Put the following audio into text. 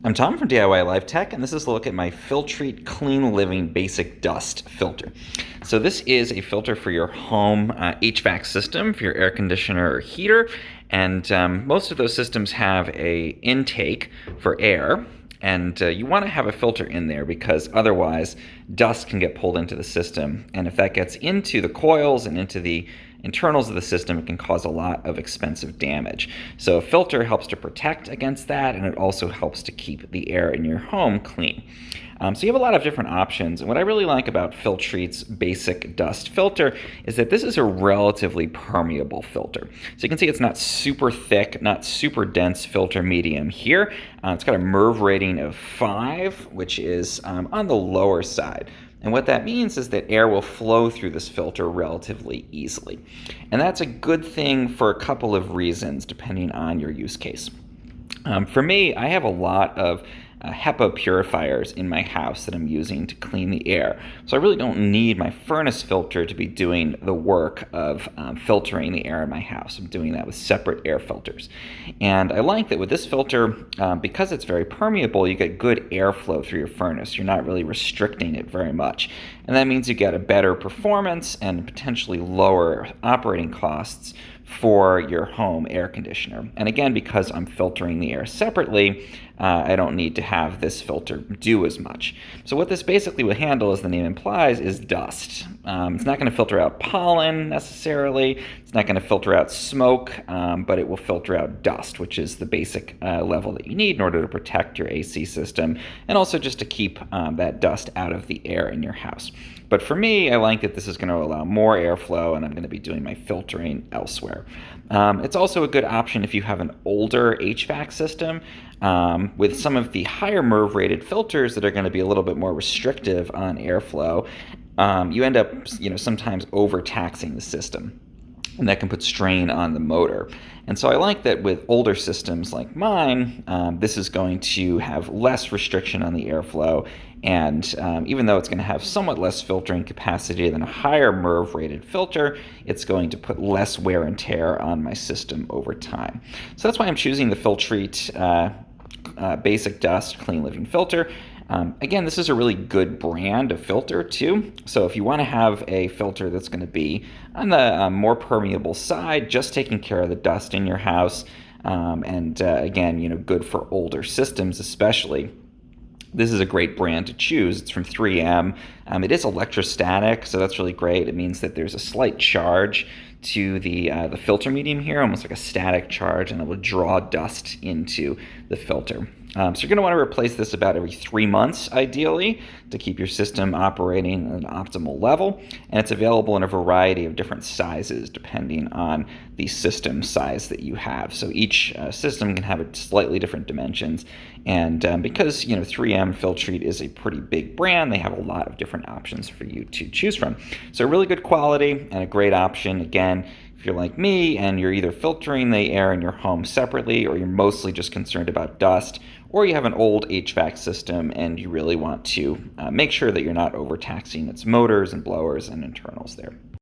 I'm Tom from DIY Life Tech, and this is a look at my Filtrete Clean Living Basic Dust Filter. So this is a filter for your home HVAC system, for your air conditioner or heater, and most of those systems have a intake for air, and you want to have a filter in there because otherwise dust can get pulled into the system, and if that gets into the coils and into the internals of the system, it can cause a lot of expensive damage. So a filter helps to protect against that, and it also helps to keep the air in your home clean. So you have a lot of different options, and what I really like about Filtrete's basic dust filter is that this is a relatively permeable filter. So you can see it's not super thick, not super dense filter medium here. It's got a MERV rating of 5, which is on the lower side. And what that means is that air will flow through this filter relatively easily. And that's a good thing for a couple of reasons, depending on your use case. For me, I have a lot of HEPA purifiers in my house that I'm using to clean the air. So I really don't need my furnace filter to be doing the work of filtering the air in my house. I'm doing that with separate air filters. And I like that with this filter, because it's very permeable, you get good airflow through your furnace. You're not really restricting it very much. And that means you get a better performance and potentially lower operating costs for your home air conditioner. And again, because I'm filtering the air separately, I don't need to have this filter do as much. So what this basically will handle, as the name implies, is dust. It's not going to filter out pollen necessarily. It's not going to filter out smoke, but it will filter out dust, which is the basic level that you need in order to protect your AC system and also just to keep that dust out of the air in your house. But for me, I like that this is going to allow more airflow, and I'm going to be doing my filtering elsewhere. It's also a good option if you have an older HVAC system with some of the higher MERV rated filters that are going to be a little bit more restrictive on airflow. You end up, sometimes overtaxing the system, and that can put strain on the motor. And so I like that with older systems like mine, this is going to have less restriction on the airflow, and even though it's going to have somewhat less filtering capacity than a higher MERV rated filter, it's going to put less wear and tear on my system over time. So that's why I'm choosing the Filtrete Basic Dust Clean Living Filter. Again, this is a really good brand of filter too. So if you want to have a filter that's going to be on the more permeable side, just taking care of the dust in your house, and again, good for older systems especially, this is a great brand to choose. It's from 3M. It is electrostatic, so that's really great. It means that there's a slight charge to the filter medium here, almost like a static charge, and it will draw dust into the filter. So you're going to want to replace this about every 3 months, ideally, to keep your system operating at an optimal level. And it's available in a variety of different sizes, depending on the system size that you have. So each system can have slightly different dimensions. And because 3M Filtrete is a pretty big brand, they have a lot of different options for you to choose from. So really good quality and a great option. Again, if you're like me and you're either filtering the air in your home separately, or you're mostly just concerned about dust, or you have an old HVAC system and you really want to make sure that you're not overtaxing its motors and blowers and internals there.